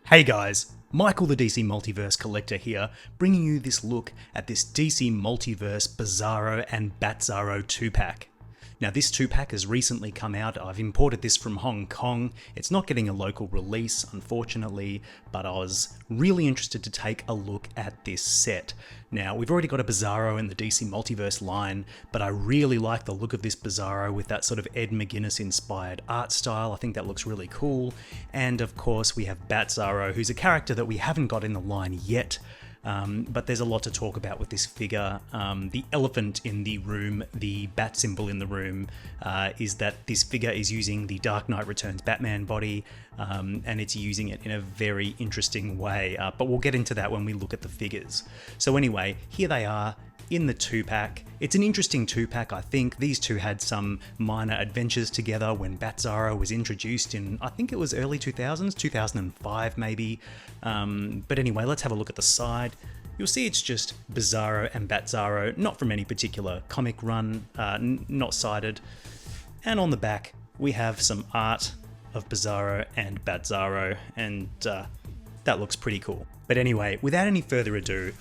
Hey guys, Michael the DC Multiverse Collector here, bringing you this look at this DC Multiverse Bizarro and Batzarro 2-pack. Now this 2-pack has recently come out. I've imported this from Hong Kong. It's not getting a local release, unfortunately, but I was really interested to take a look at this set. Now, we've already got a Bizarro in the DC Multiverse line, but I really like the look of this Bizarro with that sort of Ed McGuinness inspired art style. I think that looks really cool. And of course, we have Batzarro, who's a character that we haven't got in the line yet. But there's a lot to talk about with this figure. The elephant in the room, the bat symbol in the room, is that this figure is using the Dark Knight Returns Batman body, and it's using it in a very interesting way. But we'll get into that when we look at the figures. So anyway, here they are in the 2-pack. It's an interesting 2-pack, I think. These two had some minor adventures together when Batzarro was introduced in, I think it was early 2000s, 2005 maybe. But anyway, let's have a look at the side. You'll see it's just Bizarro and Batzarro, not from any particular comic run, not cited. And on the back, we have some art of Bizarro and Batzarro, and that looks pretty cool. But anyway, without any further ado,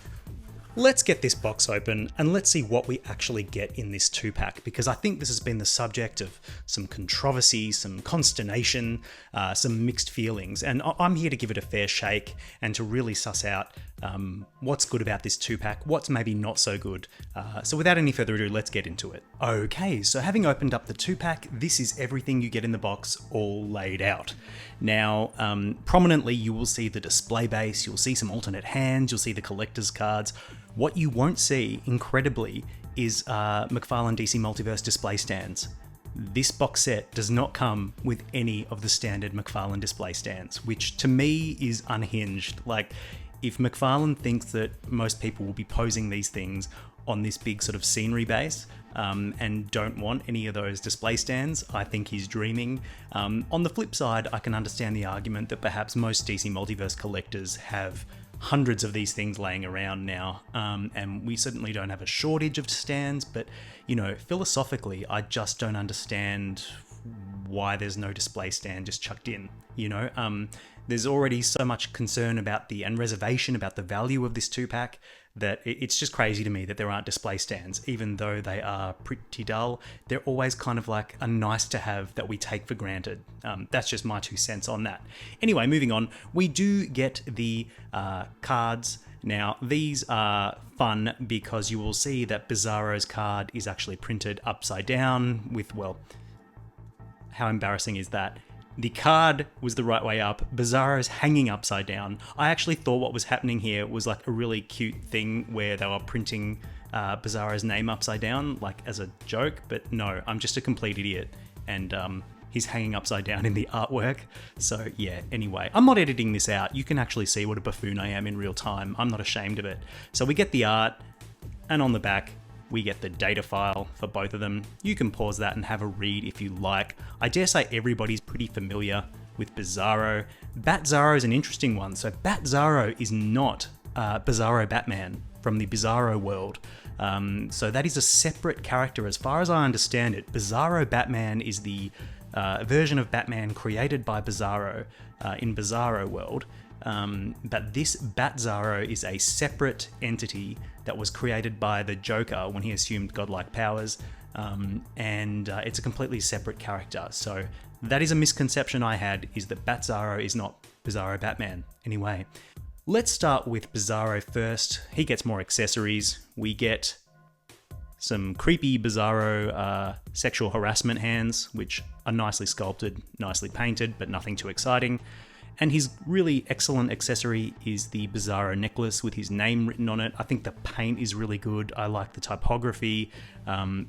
let's get this box open and let's see what we actually get in this 2-pack, because I think this has been the subject of some controversy, some consternation, some mixed feelings, and I'm here to give it a fair shake and to really suss out what's good about this 2-pack, what's maybe not so good. So without any further ado, let's get into it. Okay, so having opened up the 2-pack, this is everything you get in the box all laid out. Now, prominently you will see the display base, you'll see some alternate hands, you'll see the collector's cards. What you won't see, incredibly, is McFarlane DC Multiverse display stands. This box set does not come with any of the standard McFarlane display stands, which to me is unhinged. Like, if McFarlane thinks that most people will be posing these things on this big sort of scenery base and don't want any of those display stands, I think he's dreaming. On the flip side, I can understand the argument that perhaps most DC Multiverse collectors have hundreds of these things laying around now, and we certainly don't have a shortage of stands, but you know, philosophically, I just don't understand why there's no display stand just chucked in. You know, there's already so much concern about and reservation about the value of this 2-pack that it's just crazy to me that there aren't display stands, even though they are pretty dull. They're always kind of like a nice to have that we take for granted. That's just my 2 cents on that. Anyway, moving on, we do get the cards. Now, these are fun because you will see that Bizarro's card is actually printed upside down with, well, how embarrassing is that? The card was the right way up, Bizarro's hanging upside down. I actually thought what was happening here was like a really cute thing where they were printing Bizarro's name upside down, like as a joke, but no, I'm just a complete idiot, and he's hanging upside down in the artwork. So yeah, anyway, I'm not editing this out. You can actually see what a buffoon I am in real time. I'm not ashamed of it. So we get the art, and on the back, we get the data file for both of them. You can pause that and have a read if you like. I dare say everybody's pretty familiar with Bizarro. Batzarro is an interesting one. So Batzarro is not Bizarro Batman from the Bizarro world. So that is a separate character as far as I understand it. Bizarro Batman is the version of Batman created by Bizarro in Bizarro world. But this Batzarro is a separate entity that was created by the Joker when he assumed godlike powers, and it's a completely separate character. So that is a misconception I had, is that Batzarro is not Bizarro Batman. Anyway, let's start with Bizarro first. He gets more accessories. We get some creepy Bizarro sexual harassment hands, which are nicely sculpted, nicely painted, but nothing too exciting. And his really excellent accessory is the Bizarro necklace with his name written on it. I think the paint is really good. I like the typography.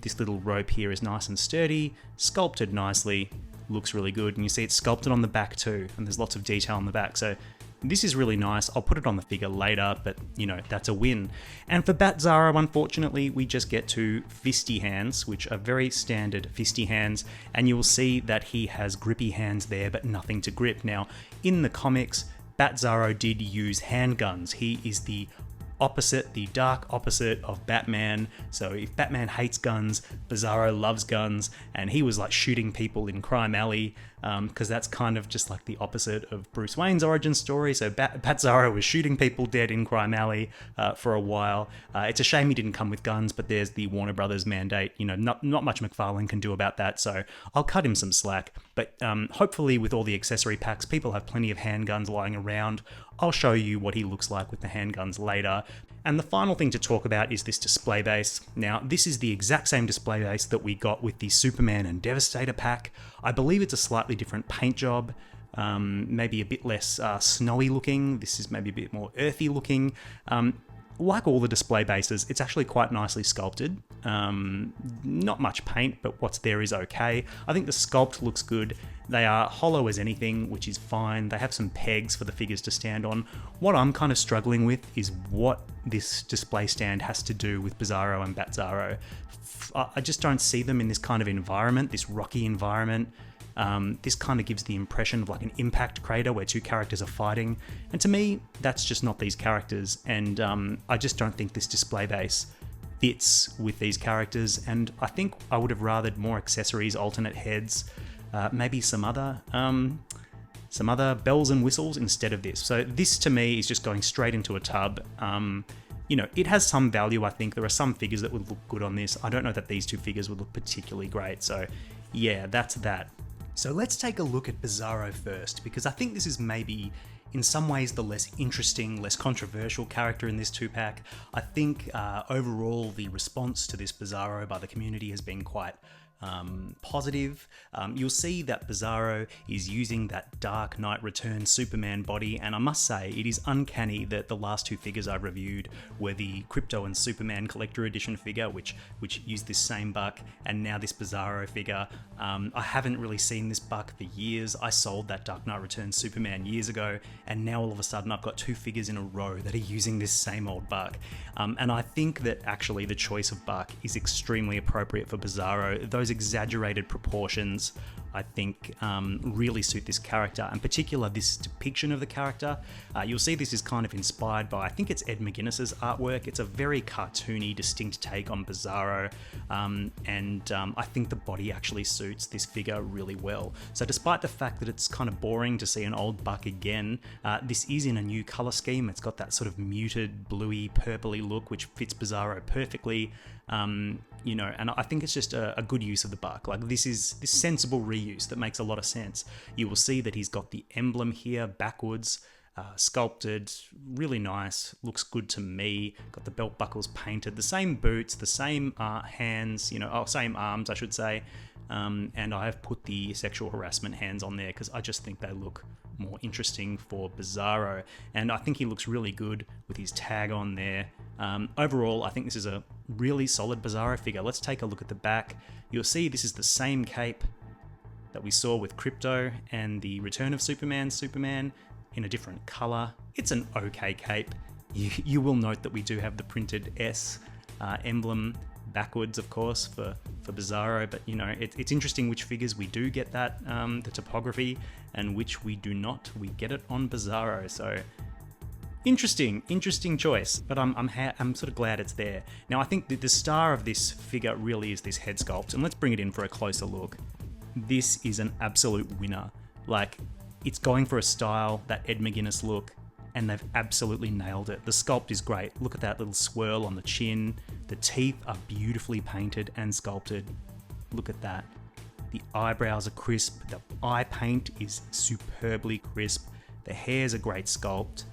This little rope here is nice and sturdy, sculpted nicely, looks really good. And you see it's sculpted on the back too, and there's lots of detail on the back. So this is really nice. I'll put it on the figure later, but you know, that's a win. And for Batzarro, unfortunately, we just get 2 fisty hands, which are very standard fisty hands, and you will see that he has grippy hands there, but nothing to grip. Now, in the comics, Batzarro did use handguns. He is the opposite, the dark opposite of Batman. So if Batman hates guns, Bizarro loves guns, and he was like shooting people in Crime Alley, because that's kind of just like the opposite of Bruce Wayne's origin story. So Batzarro was shooting people dead in Crime Alley for a while. It's a shame he didn't come with guns, but there's the Warner Brothers mandate. You know, not much McFarlane can do about that, so I'll cut him some slack. But hopefully with all the accessory packs, people have plenty of handguns lying around. I'll show you what he looks like with the handguns later. And the final thing to talk about is this display base. Now, this is the exact same display base that we got with the Superman and Devastator pack. I believe it's a slightly different paint job, maybe a bit less snowy looking. This is maybe a bit more earthy looking. Like all the display bases, it's actually quite nicely sculpted. Not much paint, but what's there is okay. I think the sculpt looks good. They are hollow as anything, which is fine. They have some pegs for the figures to stand on. What I'm kind of struggling with is what this display stand has to do with Bizarro and Batzarro. I just don't see them in this kind of environment, this rocky environment. This kind of gives the impression of like an impact crater where two characters are fighting. And to me, that's just not these characters. And I just don't think this display base fits with these characters. And I think I would have rathered more accessories, alternate heads, maybe some other bells and whistles instead of this. So this to me is just going straight into a tub. You know, it has some value, I think. There are some figures that would look good on this. I don't know that these two figures would look particularly great. So yeah, that's that. So let's take a look at Bizarro first, because I think this is maybe in some ways the less interesting, less controversial character in this 2-pack. I think overall the response to this Bizarro by the community has been quite positive. You'll see that Bizarro is using that Dark Knight Returns Superman body, and I must say it is uncanny that the last two figures I reviewed were the Krypto and Superman Collector Edition figure, which used this same buck, and now this Bizarro figure. I haven't really seen this buck for years. I sold that Dark Knight Returns Superman years ago, and now all of a sudden I've got two figures in a row that are using this same old buck. And I think that actually the choice of buck is extremely appropriate for Bizarro. Those exaggerated proportions, I think, really suit this character, in particular this depiction of the character. You'll see this is kind of inspired by, I think it's Ed McGuinness's artwork. It's a very cartoony, distinct take on Bizarro, and I think the body actually suits this figure really well. So despite the fact that it's kind of boring to see an old buck again, this is in a new color scheme. It's got that sort of muted, bluey, purpley look, which fits Bizarro perfectly. You know, and I think it's just a good use of the buck. Like this is this sensible reuse that makes a lot of sense. You will see that he's got the emblem here backwards, sculpted, really nice, looks good to me. Got the belt buckles painted, the same boots, the same hands, you know, same arms, I should say. And I have put the sexual harassment hands on there because I just think they look more interesting for Bizarro, and I think he looks really good with his tag on there. Overall, I think this is a really solid Bizarro figure. Let's take a look at the back. You'll see this is the same cape that we saw with Krypto and the Return of Superman in a different color. It's an okay cape. You will note that we do have the printed S emblem backwards, of course, for Bizarro, but you know, it's interesting which figures we do get that, the topography, and which we do not. We get it on Bizarro, so interesting choice, but I'm sort of glad it's there. Now, I think the star of this figure really is this head sculpt, and let's bring it in for a closer look. This is an absolute winner. Like, it's going for a style, that Ed McGuinness look, and they've absolutely nailed it. The sculpt is great. Look at that little swirl on the chin. The teeth are beautifully painted and sculpted. Look at that. The eyebrows are crisp. The eye paint is superbly crisp. The hair's a great sculpt.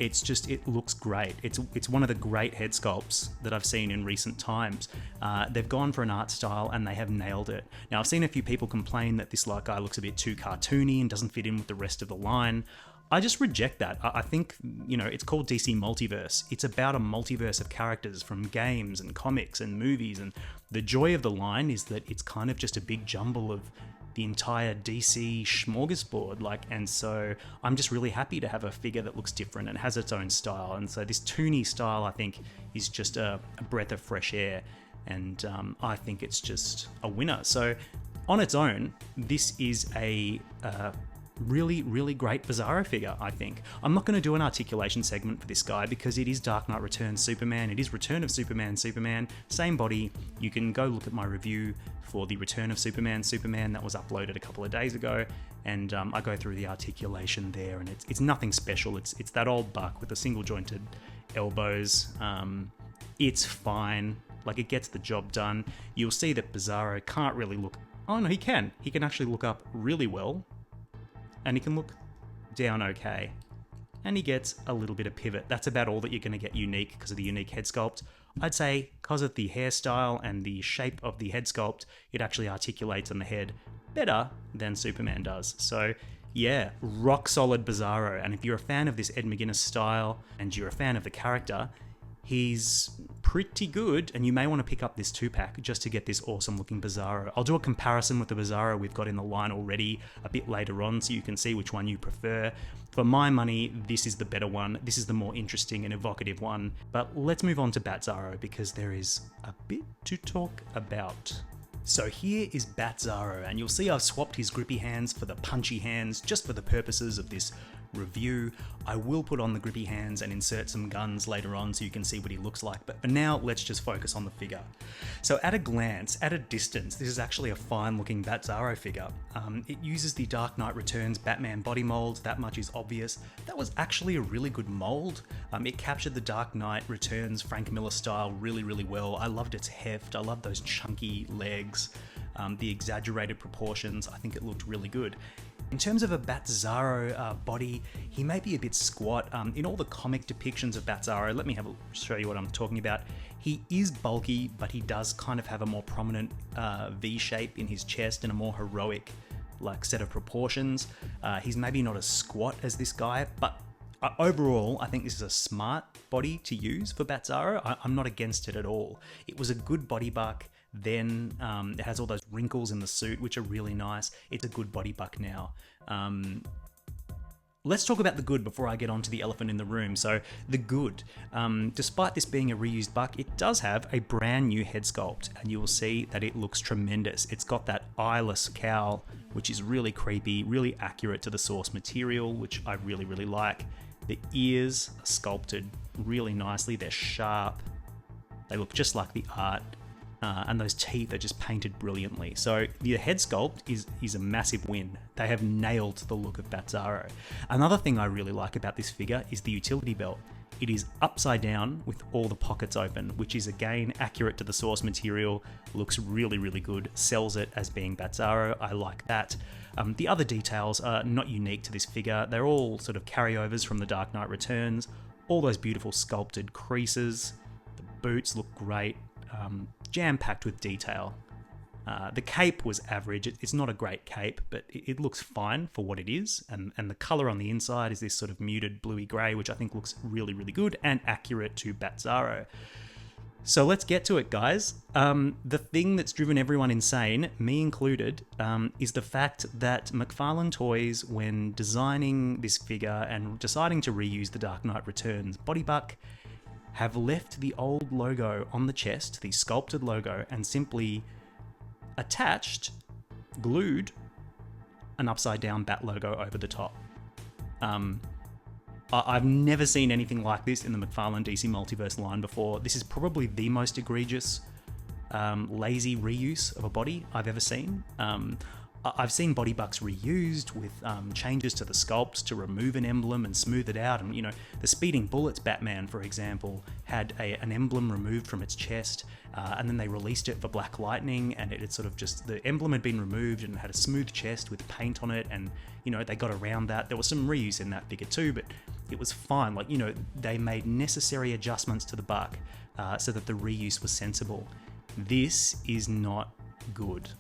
It looks great. It's one of the great head sculpts that I've seen in recent times. They've gone for an art style and they have nailed it. Now, I've seen a few people complain that this guy looks a bit too cartoony and doesn't fit in with the rest of the line. I just reject that. I think, you know, it's called DC Multiverse. It's about a multiverse of characters from games and comics and movies, and the joy of the line is that it's kind of just a big jumble of the entire DC smorgasbord, and so I'm just really happy to have a figure that looks different and has its own style. And so this toony style, I think, is just a breath of fresh air, and I think it's just a winner. So on its own, this is a really, really great Bizarro figure, I think. I'm not going to do an articulation segment for this guy because it is Dark Knight Returns Superman, it is Return of Superman, same body. You can go look at my review for the Return of Superman that was uploaded a couple of days ago, and I go through the articulation there, and it's nothing special. It's that old buck with the single jointed elbows. It's fine, like it gets the job done. You'll see that Bizarro can't really look, oh no, he can actually look up really well, and he can look down okay, and he gets a little bit of pivot. That's about all that you're going to get unique because of the unique head sculpt. I'd say because of the hairstyle and the shape of the head sculpt, it actually articulates on the head better than Superman does. So yeah, rock solid Bizarro. And if you're a fan of this Ed McGuinness style and you're a fan of the character, he's pretty good, and you may want to pick up this 2-pack just to get this awesome looking Bizarro. I'll do a comparison with the Bizarro we've got in the line already a bit later on so you can see which one you prefer. For my money, this is the better one. This is the more interesting and evocative one. But let's move on to Batzarro because there is a bit to talk about. So here is Batzarro, and you'll see I've swapped his grippy hands for the punchy hands just for the purposes of this review. I will put on the grippy hands and insert some guns later on so you can see what he looks like, but for now let's just focus on the figure. So at a glance, at a distance, this is actually a fine looking Batzarro figure. It uses the Dark Knight Returns Batman body mold, that much is obvious. That was actually a really good mold. It captured the Dark Knight Returns Frank Miller style really, really well. I loved its heft, I loved those chunky legs, the exaggerated proportions. I think it looked really good. In terms of a Batzarro body, he may be a bit squat. In all the comic depictions of Batzarro, let me show you what I'm talking about. He is bulky, but he does kind of have a more prominent V shape in his chest and a more heroic set of proportions. He's maybe not as squat as this guy, but overall, I think this is a smart body to use for Batzarro. I'm not against it at all. It was a good body buck. Then it has all those wrinkles in the suit, which are really nice. It's a good body buck now. Let's talk about the good before I get on to the elephant in the room. So the good, despite this being a reused buck, it does have a brand new head sculpt, and you will see that it looks tremendous. It's got that eyeless cowl, which is really creepy, really accurate to the source material, which I really, really like. The ears are sculpted really nicely. They're sharp. They look just like the art. And those teeth are just painted brilliantly. So the head sculpt is a massive win. They have nailed the look of Batzarro. Another thing I really like about this figure is the utility belt. It is upside down with all the pockets open, which is again accurate to the source material, looks really, really good, sells it as being Batzarro. I like that. The other details are not unique to this figure. They're all sort of carryovers from the Dark Knight Returns. All those beautiful sculpted creases. The boots look great. Jam-packed with detail. The cape was average. It's not a great cape, but it looks fine for what it is, and the colour on the inside is this sort of muted bluey grey, which I think looks really, really good and accurate to Batzarro. So let's get to it, guys. The thing that's driven everyone insane, me included, is the fact that McFarlane Toys, when designing this figure and deciding to reuse the Dark Knight Returns body buck, have left the old logo on the chest, the sculpted logo, and simply glued an upside down bat logo over the top. I've never seen anything like this in the McFarlane DC Multiverse line before. This is probably the most egregious, lazy reuse of a body I've ever seen. I've seen body bucks reused with changes to the sculpt to remove an emblem and smooth it out. And, you know, the Speeding Bullets Batman, for example, had an emblem removed from its chest, and then they released it for Black Lightning, and it had sort of just, the emblem had been removed and had a smooth chest with paint on it, and, you know, they got around that. There was some reuse in that figure too, but it was fine. Like, you know, they made necessary adjustments to the buck so that the reuse was sensible. This is not good.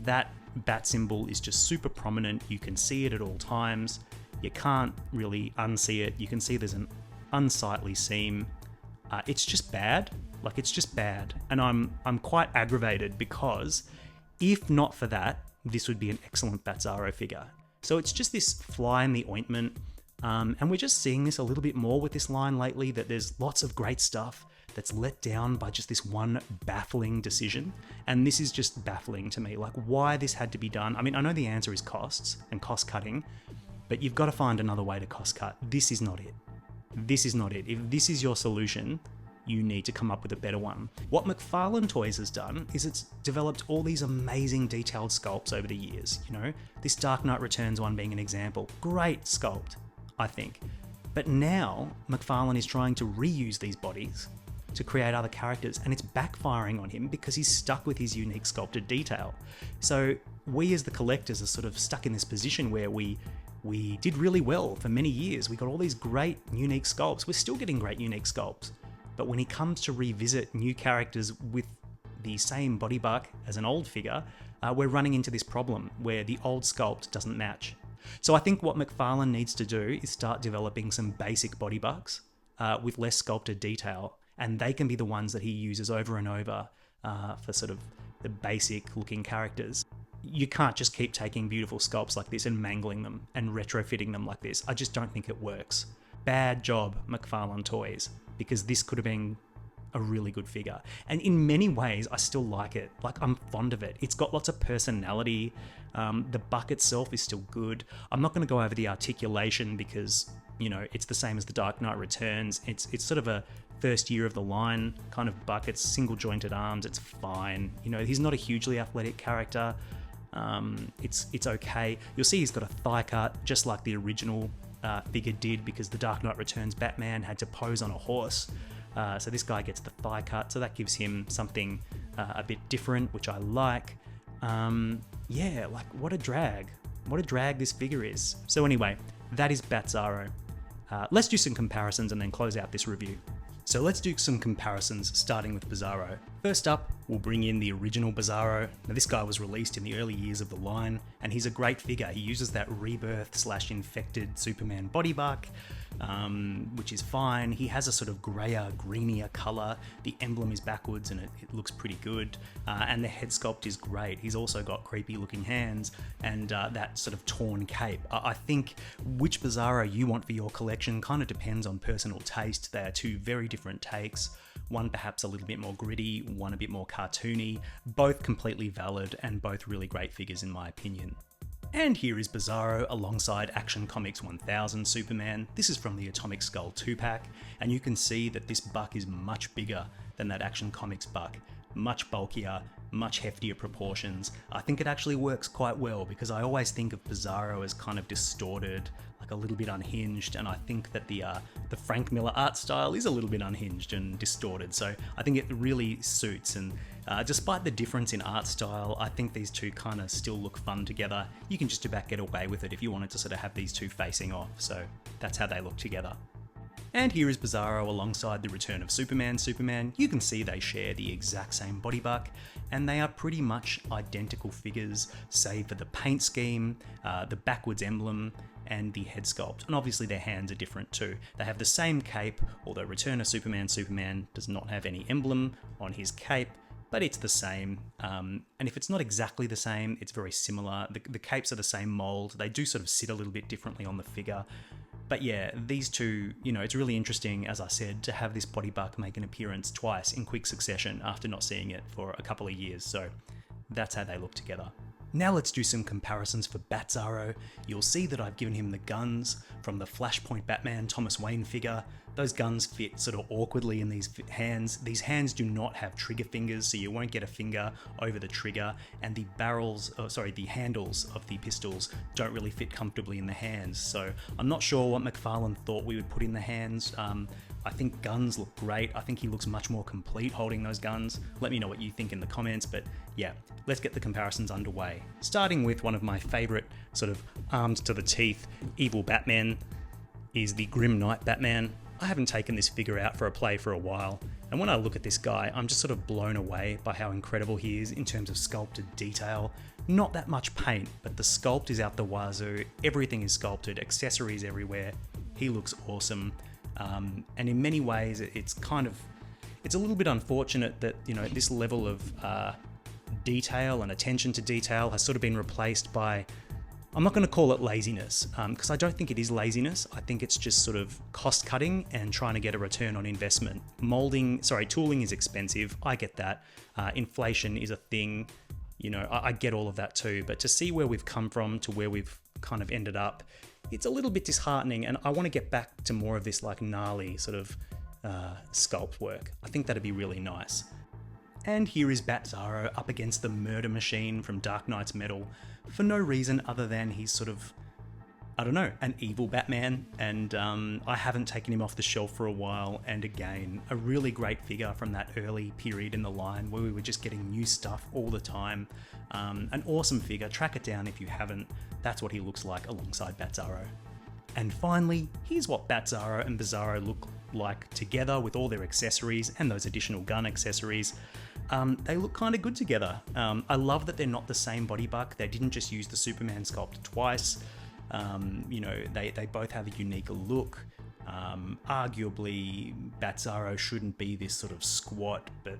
That bat symbol is just super prominent. You can see it at all times. You can't really unsee it. You can see there's an unsightly seam. It's just bad. Like, it's just bad. And I'm quite aggravated because if not for that, this would be an excellent Batzarro figure. So it's just this fly in the ointment. And we're just seeing this a little bit more with this line lately, that there's lots of great stuff that's let down by just this one baffling decision. And this is just baffling to me, like why this had to be done. I mean, I know the answer is costs and cost cutting, but you've got to find another way to cost cut. This is not it. This is not it. If this is your solution, you need to come up with a better one. What McFarlane Toys has done is it's developed all these amazing detailed sculpts over the years. You know, this Dark Knight Returns one being an example. Great sculpt, I think. But now McFarlane is trying to reuse these bodies to create other characters, and it's backfiring on him because he's stuck with his unique sculpted detail. So we as the collectors are sort of stuck in this position where we did really well for many years. We got all these great unique sculpts. We're still getting great unique sculpts. But when he comes to revisit new characters with the same body buck as an old figure, we're running into this problem where the old sculpt doesn't match. So I think what McFarlane needs to do is start developing some basic body bucks with less sculpted detail, and they can be the ones that he uses over and over for sort of the basic looking characters. You can't just keep taking beautiful sculpts like this and mangling them and retrofitting them like this. I just don't think it works. Bad job, McFarlane Toys, because this could have been a really good figure. And in many ways, I still like it. Like, I'm fond of it. It's got lots of personality. The buck itself is still good. I'm not going to go over the articulation because, you know, it's the same as the Dark Knight Returns. It's sort of a first year of the line kind of buck. It's single jointed arms. It's fine. You know, he's not a hugely athletic character. It's okay. You'll see he's got a thigh cut, just like the original figure did, because the Dark Knight Returns Batman had to pose on a horse. So this guy gets the thigh cut, so that gives him something a bit different, which I like. Yeah, like, what a drag. What a drag this figure is. So anyway, that is Batzarro. Let's do some comparisons and then close out this review. So let's do some comparisons, starting with Bizarro. First up, we'll bring in the original Bizarro. Now, this guy was released in the early years of the line, and he's a great figure. He uses that rebirth/infected Superman body buck, which is fine. He has a sort of grayer, greenier color. The emblem is backwards and it looks pretty good. And the head sculpt is great. He's also got creepy looking hands and that sort of torn cape. I think which Bizarro you want for your collection kind of depends on personal taste. They are two very different takes. One perhaps a little bit more gritty, one a bit more cartoony. Both completely valid and both really great figures in my opinion. And here is Bizarro alongside Action Comics 1000 Superman. This is from the Atomic Skull 2-pack, and you can see that this buck is much bigger than that Action Comics buck. Much bulkier, much heftier proportions. I think it actually works quite well because I always think of Bizarro as kind of distorted, like a little bit unhinged, and I think that the Frank Miller art style is a little bit unhinged and distorted, so I think it really suits. And despite the difference in art style, I think these two kind of still look fun together. You can just about get away with it if you wanted to sort of have these two facing off, so that's how they look together. And here is Bizarro alongside the Return of Superman. You can see they share the exact same body buck, and they are pretty much identical figures, save for the paint scheme, the backwards emblem, and the head sculpt. And obviously their hands are different too. They have the same cape, although Return of Superman does not have any emblem on his cape, but it's the same. And if it's not exactly the same, it's very similar. The capes are the same mold. They do sort of sit a little bit differently on the figure. But yeah, these two, you know, it's really interesting, as I said, to have this body buck make an appearance twice in quick succession after not seeing it for a couple of years. So that's how they look together. Now let's do some comparisons for Batzarro. You'll see that I've given him the guns from the Flashpoint Batman Thomas Wayne figure. Those guns fit sort of awkwardly in these hands. These hands do not have trigger fingers, so you won't get a finger over the trigger, and the the handles of the pistols don't really fit comfortably in the hands. So I'm not sure what McFarlane thought we would put in the hands. I think guns look great. I think he looks much more complete holding those guns. Let me know what you think in the comments, but yeah, let's get the comparisons underway. Starting with one of my favorite sort of armed to the teeth evil Batman is the Grim Knight Batman. I haven't taken this figure out for a play for a while, and when I look at this guy, I'm just sort of blown away by how incredible he is in terms of sculpted detail. Not that much paint, but the sculpt is out the wazoo, everything is sculpted, accessories everywhere. He looks awesome, and in many ways, it's a little bit unfortunate that, you know, this level of detail and attention to detail has sort of been replaced by, I'm not going to call it laziness, because I don't think it is laziness. I think it's just sort of cost cutting and trying to get a return on investment. Tooling is expensive. I get that. Inflation is a thing. You know, I get all of that too, but to see where we've come from to where we've kind of ended up, it's a little bit disheartening, and I want to get back to more of this like gnarly sort of sculpt work. I think that'd be really nice. And here is Batzarro up against the murder machine from Dark Knight's Metal for no reason other than he's sort of, I don't know, an evil Batman, and I haven't taken him off the shelf for a while, and again, a really great figure from that early period in the line where we were just getting new stuff all the time. An awesome figure, track it down if you haven't. That's what he looks like alongside Batzarro. And finally, here's what Batzarro and Bizarro look like together with all their accessories and those additional gun accessories. They look kind of good together. I love that they're not the same body buck. They didn't just use the Superman sculpt twice. You know, they both have a unique look. Arguably, Batzarro shouldn't be this sort of squat, but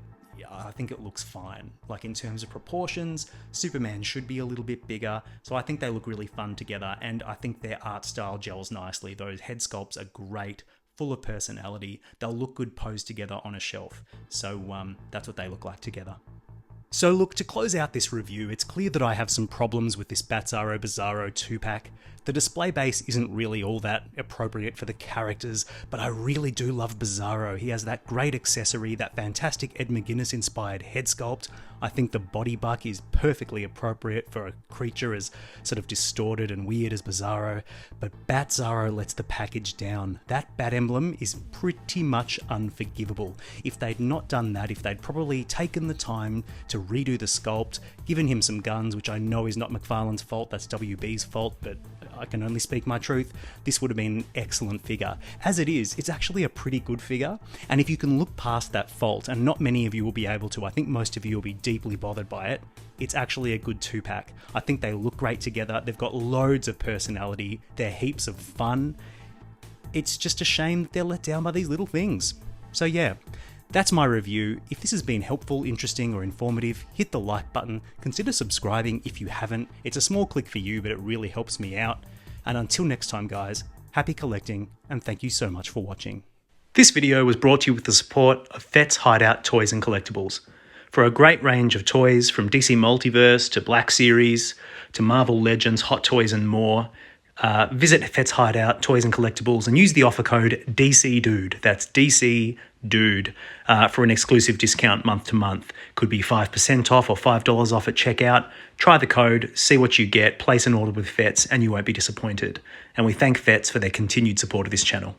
I think it looks fine. Like in terms of proportions, Superman should be a little bit bigger, so I think they look really fun together, and I think their art style gels nicely. Those head sculpts are great, full of personality. They'll look good posed together on a shelf, so that's what they look like together. So look, to close out this review, it's clear that I have some problems with this Batzarro Bizarro 2-pack. The display base isn't really all that appropriate for the characters, but I really do love Bizarro. He has that great accessory, that fantastic Ed McGuinness inspired head sculpt. I think the body buck is perfectly appropriate for a creature as sort of distorted and weird as Bizarro, but Batzarro lets the package down. That bat emblem is pretty much unforgivable. If they'd not done that, if they'd probably taken the time to redo the sculpt, given him some guns, which I know is not McFarlane's fault, that's WB's fault, but I can only speak my truth, this would have been an excellent figure. As it is, it's actually a pretty good figure, and if you can look past that fault, and not many of you will be able to, I think most of you will be deeply bothered by it, it's actually a good 2-pack. I think they look great together, they've got loads of personality, they're heaps of fun. It's just a shame that they're let down by these little things. So yeah, that's my review. If this has been helpful, interesting, or informative, hit the like button. Consider subscribing if you haven't. It's a small click for you, but it really helps me out. And until next time, guys, happy collecting, and thank you so much for watching. This video was brought to you with the support of Fett's Hideout Toys and Collectibles. For a great range of toys, from DC Multiverse to Black Series to Marvel Legends, Hot Toys, and more, visit Fett's Hideout Toys and Collectibles and use the offer code DCDUDE. That's DCDUDE for an exclusive discount month to month. Could be 5% off or $5 off at checkout. Try the code, see what you get, place an order with Fett's, and you won't be disappointed. And we thank Fett's for their continued support of this channel.